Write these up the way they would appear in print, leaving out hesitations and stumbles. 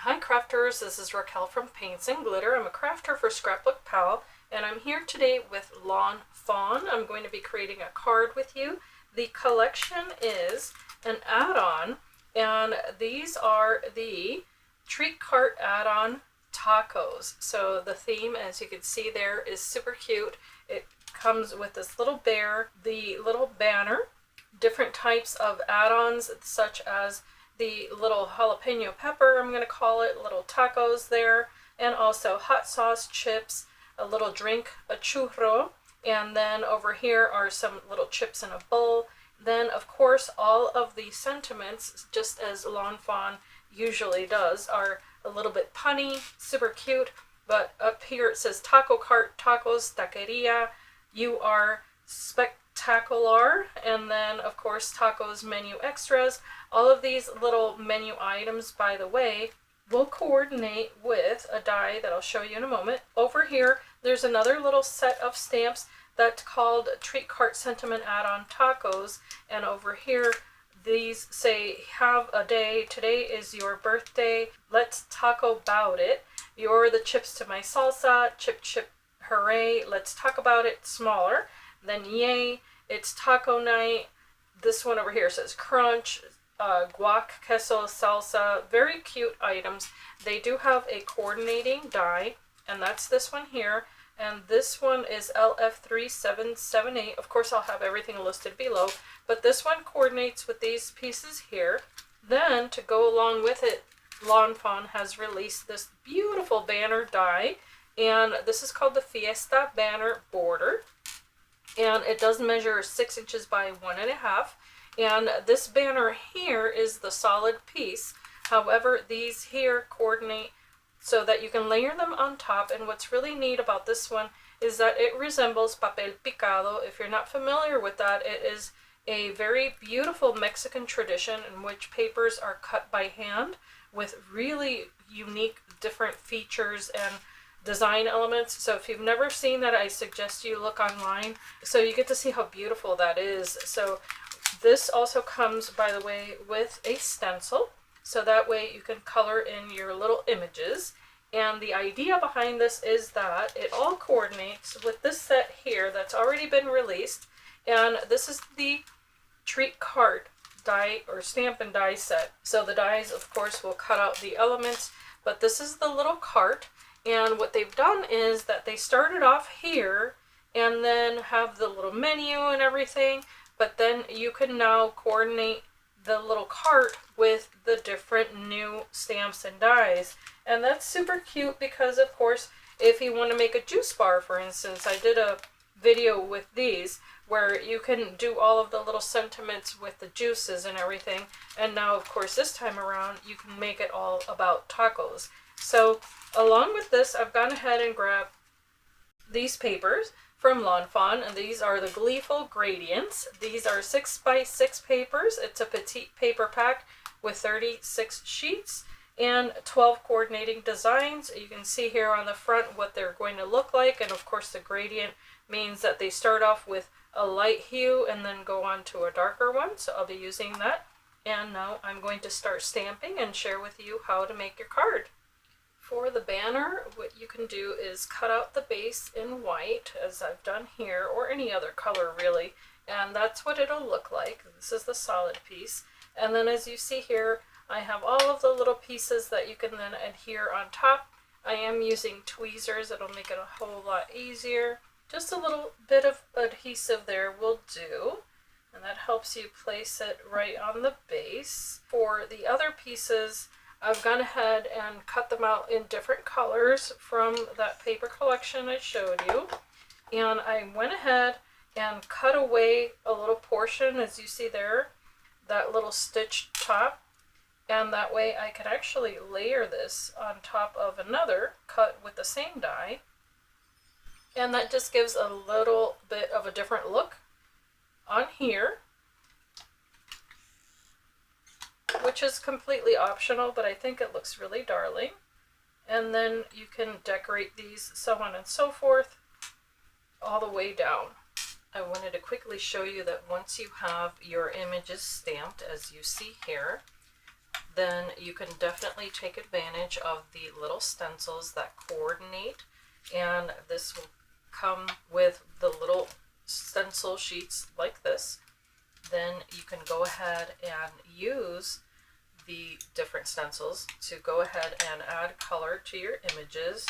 Hi crafters, this is Raquel from Paints and Glitter. I'm a crafter for ScrapbookPal, and I'm here today with Fawn. I'm going to be creating a card with you. The collection is an add-on, and these are the treat cart add-on tacos. So the theme, as you can see there, is super cute. It comes with this little bear, the little banner, different types of add-ons such as the little jalapeno pepper, I'm going to call it, little tacos there, and also hot sauce chips, a little drink, a churro, and then over here are some little chips in a bowl. Then, of course, all of the sentiments, just as Fawn usually does, are a little bit punny, super cute, but up here it says taco cart, tacos, taqueria, you are spectacular, and then, of course, tacos menu extras. All of these little menu items, by the way, will coordinate with a die that I'll show you in a moment. Over here, there's another little set of stamps that's called Treat Cart Sentiment Add-on Tacos. And over here, these say, have a day, today is your birthday, let's taco about it. You're the chips to my salsa, chip chip hooray, let's talk about it, smaller. Then yay, it's taco night. This one over here says crunch, guac, queso, salsa, very cute items. They do have a coordinating die, and that's this one here, and this one is LF3778. Of course, I'll have everything listed below, but this one coordinates with these pieces here. Then, to go along with it, Fawn has released this beautiful banner die, and this is called the Fiesta banner border, and it does measure 6 inches by 1.5. And this banner here is the solid piece. However, these here coordinate so that you can layer them on top. And what's really neat about this one is that it resembles papel picado. If you're not familiar with that, it is a very beautiful Mexican tradition in which papers are cut by hand with really unique different features and design elements. So if you've never seen that, I suggest you look online so you get to see how beautiful that is. So this also comes, by the way, with a stencil, so that way you can color in your little images. And the idea behind this is that it all coordinates with this set here that's already been released. And this is the treat cart die or stamp and die set. So the dies, of course, will cut out the elements, but this is the little cart. And what they've done is that they started off here and then have the little menu and everything. But then you can now coordinate the little cart with the different new stamps and dies. And that's super cute because, of course, if you want to make a juice bar, for instance, I did a video with these where you can do all of the little sentiments with the juices and everything. And now, of course, this time around, you can make it all about tacos. So along with this, I've gone ahead and grabbed these papers from Fawn, and these are the Gleeful Gradients. These are 6x6 papers. It's a petite paper pack with 36 sheets and 12 coordinating designs. You can see here on the front what they're going to look like, and of course the gradient means that they start off with a light hue and then go on to a darker one, so I'll be using that. And now I'm going to start stamping and share with you how to make your card. For the banner, what you can do is cut out the base in white, as I've done here, or any other color really, and that's what it'll look like. This is the solid piece. And then as you see here, I have all of the little pieces that you can then adhere on top. I am using tweezers, it'll make it a whole lot easier. Just a little bit of adhesive there will do, and that helps you place it right on the base. For the other pieces, I've gone ahead and cut them out in different colors from that paper collection I showed you. And I went ahead and cut away a little portion, as you see there, that little stitched top. And that way I could actually layer this on top of another cut with the same die. And that just gives a little bit of a different look on here, which is completely optional, but I think it looks really darling. And then you can decorate these, so on and so forth, all the way down. I wanted to quickly show you that once you have your images stamped, as you see here, then you can definitely take advantage of the little stencils that coordinate, and this will come with the little stencil sheets like this. Then you can go ahead and use the different stencils to go ahead and add color to your images.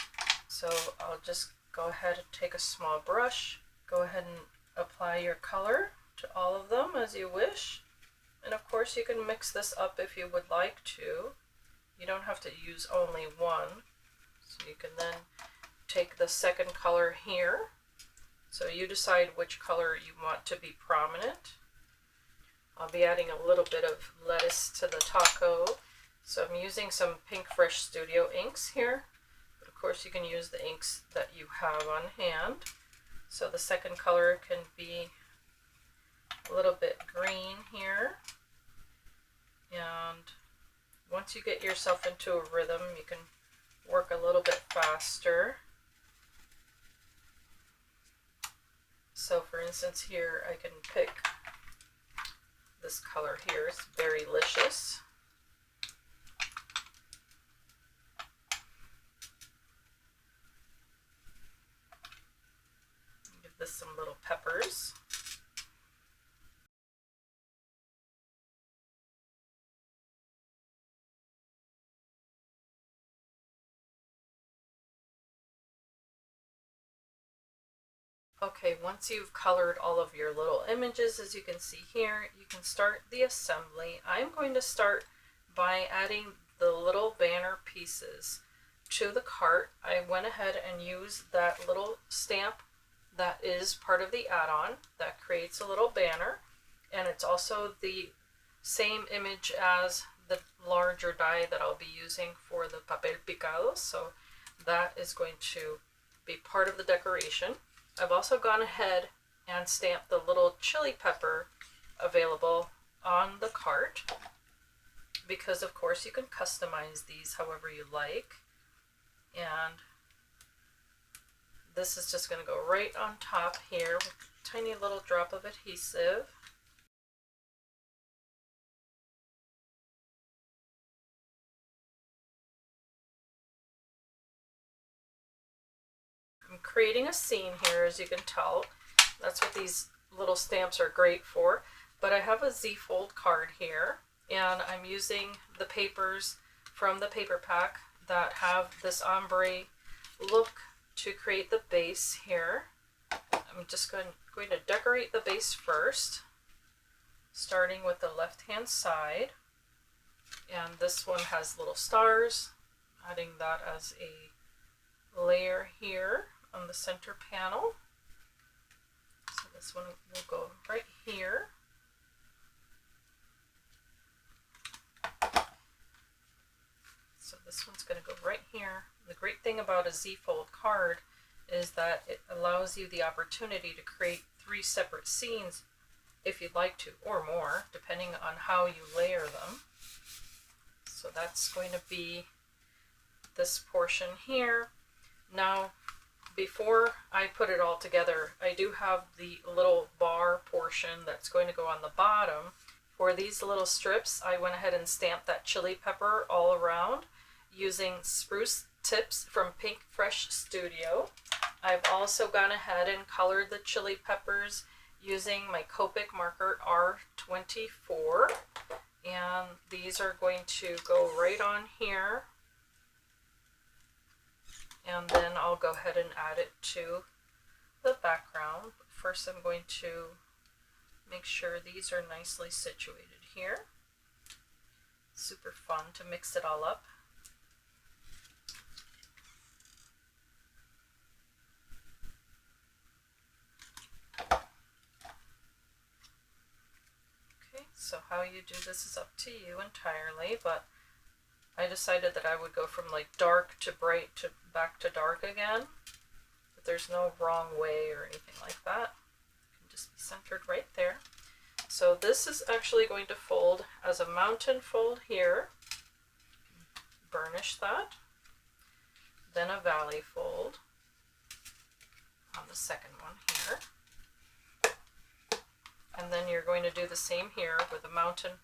So I'll just go ahead and take a small brush, go ahead and apply your color to all of them as you wish. And of course you can mix this up if you would like to. You don't have to use only one. So you can then take the second color here. So you decide which color you want to be prominent. I'll be adding a little bit of lettuce to the taco. So I'm using some Pink Fresh Studio inks here. But of course you can use the inks that you have on hand. So the second color can be a little bit green here. And once you get yourself into a rhythm, you can work a little bit faster. So for instance here, I can pick this color here. It's very delicious. Give this some little peppers. Okay, once you've colored all of your little images, as you can see here, you can start the assembly. I'm going to start by adding the little banner pieces to the cart. I went ahead and used that little stamp that is part of the add-on that creates a little banner, and it's also the same image as the larger die that I'll be using for the papel picado, so that is going to be part of the decoration. I've also gone ahead and stamped the little chili pepper available on the cart, because of course you can customize these however you like. And this is just going to go right on top here with a tiny little drop of adhesive. I'm creating a scene here, as you can tell. That's what these little stamps are great for. But I have a Z-fold card here, and I'm using the papers from the paper pack that have this ombre look to create the base here. I'm just going to decorate the base first, starting with the left-hand side. And this one has little stars, adding that as a layer here on the center panel. So this one will go right here. So this one's going to go right here. The great thing about a Z-fold card is that it allows you the opportunity to create 3 separate scenes if you'd like to, or more, depending on how you layer them. So that's going to be this portion here. Now, before I put it all together, I do have the little bar portion that's going to go on the bottom. For these little strips, I went ahead and stamped that chili pepper all around using spruce tips from Pink Fresh Studio. I've also gone ahead and colored the chili peppers using my Copic marker R24, and these are going to go right on here. And then I'll go ahead and add it to the background. First I'm going to make sure these are nicely situated here. Super fun to mix it all up. Okay, so how you do this is up to you entirely, but I decided that I would go from like dark to bright to back to dark again. But there's no wrong way or anything like that. It can just be centered right there. So this is actually going to fold as a mountain fold here. Burnish that. Then a valley fold on the second one here. And then you're going to do the same here with a mountain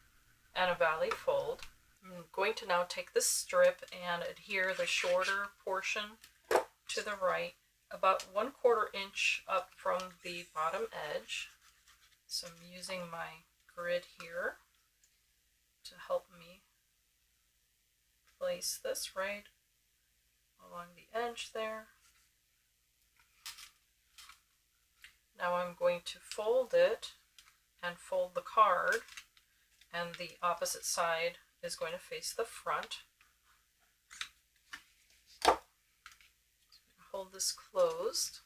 and a valley fold. I'm going to now take this strip and adhere the shorter portion to the right, about 1/4 inch up from the bottom edge. So I'm using my grid here to help me place this right along the edge there. Now I'm going to fold it and fold the card, and the opposite side is going to face the front. Hold this closed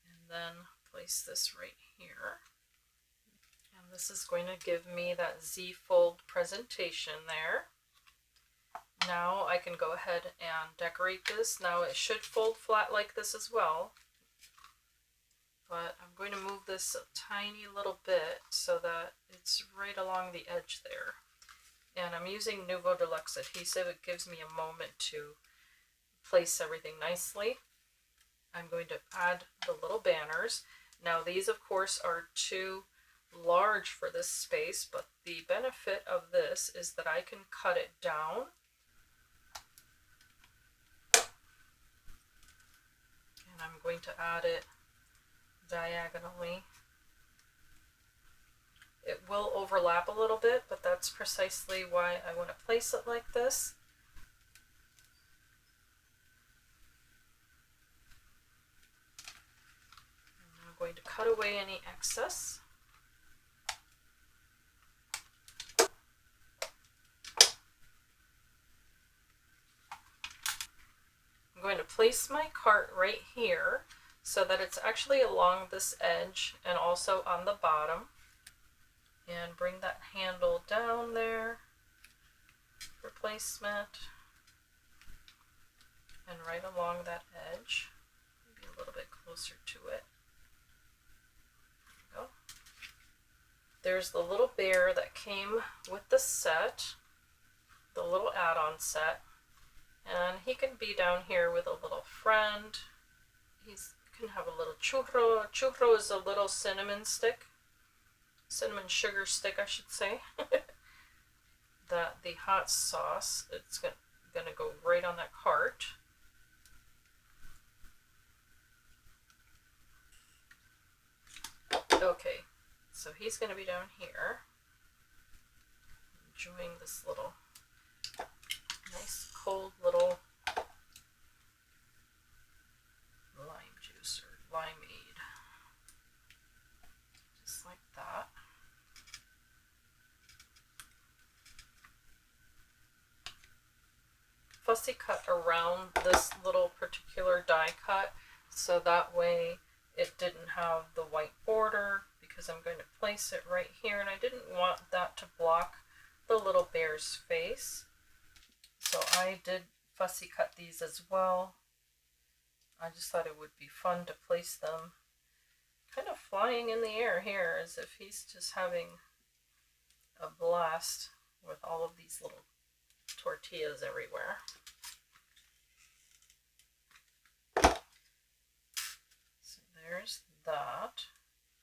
and then place this right here. And this is going to give me that Z-fold presentation there. Now I can go ahead and decorate this. Now it should fold flat like this as well, but I'm going to move this a tiny little bit so that it's right along the edge there. And I'm using Nuvo Deluxe adhesive. It gives me a moment to place everything nicely. I'm going to add the little banners. Now these of course are too large for this space, but the benefit of this is that I can cut it down and I'm going to add it diagonally. It will overlap a little bit, but that's precisely why I want to place it like this. And I'm going to cut away any excess. I'm going to place my cart right here so that it's actually along this edge and also on the bottom. And bring that handle down there for placement and right along that edge, maybe a little bit closer to it. There we go. There's the little bear that came with the set, the little add-on set, and he can be down here with a little friend. He can have a little churro. Churro is a little cinnamon sugar stick, I should say. That the hot sauce, it's gonna go right on that cart. Okay, so he's gonna be down here, enjoying this little nice cold little lime juice or limeade, just like that. Fussy cut around this little particular die cut so that way it didn't have the white border, because I'm going to place it right here and I didn't want that to block the little bear's face. So I did fussy cut these as well. I just thought it would be fun to place them kind of flying in the air here, as if he's just having a blast with all of these little tortillas everywhere. So there's that.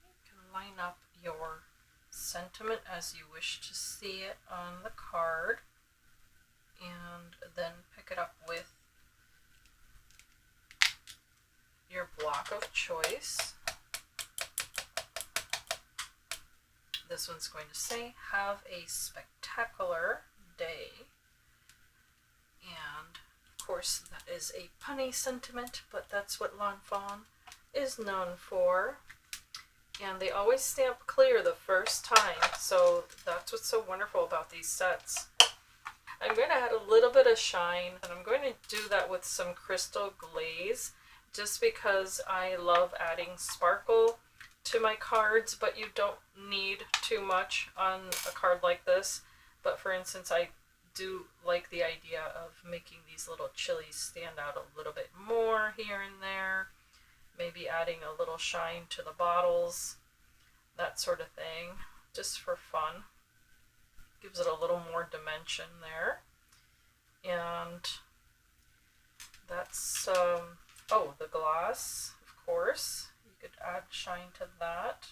You can line up your sentiment as you wish to see it on the card, and then pick it up with your block of choice. This one's going to say, "Have a spectacular day." And of course that is a punny sentiment, but that's what Lawn Fawn is known for. And they always stamp clear the first time, so that's what's so wonderful about these sets. I'm going to add a little bit of shine, and I'm going to do that with some crystal glaze, just because I love adding sparkle to my cards, but you don't need too much on a card like this. But for instance, I do like the idea of making these little chilies stand out a little bit more here and there, maybe adding a little shine to the bottles, that sort of thing, just for fun. Gives it a little more dimension there. And that's oh, the glass, of course, you could add shine to that.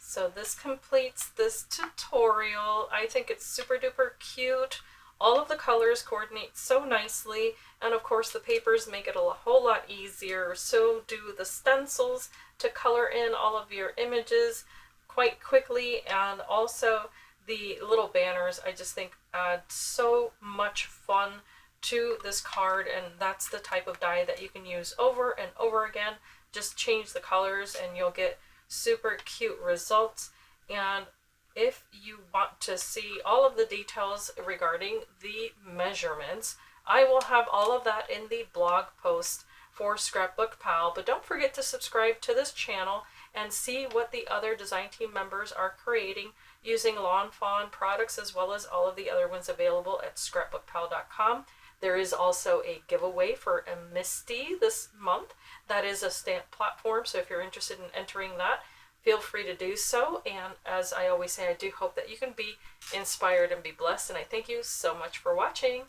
So this completes this tutorial. I think it's super duper cute. All of the colors coordinate so nicely, and of course the papers make it a whole lot easier. So do the stencils to color in all of your images quite quickly, and also the little banners I just think add so much fun to this card, and that's the type of die that you can use over and over again. Just change the colors and you'll get super cute results. And if you want to see all of the details regarding the measurements, I will have all of that in the blog post for ScrapbookPal. But don't forget to subscribe to this channel and see what the other design team members are creating using Lawn Fawn products, as well as all of the other ones available at ScrapbookPal.com. There is also a giveaway for a Misty this month. That is a stamp platform, so if you're interested in entering that, feel free to do so. And as I always say, I do hope that you can be inspired and be blessed, and I thank you so much for watching.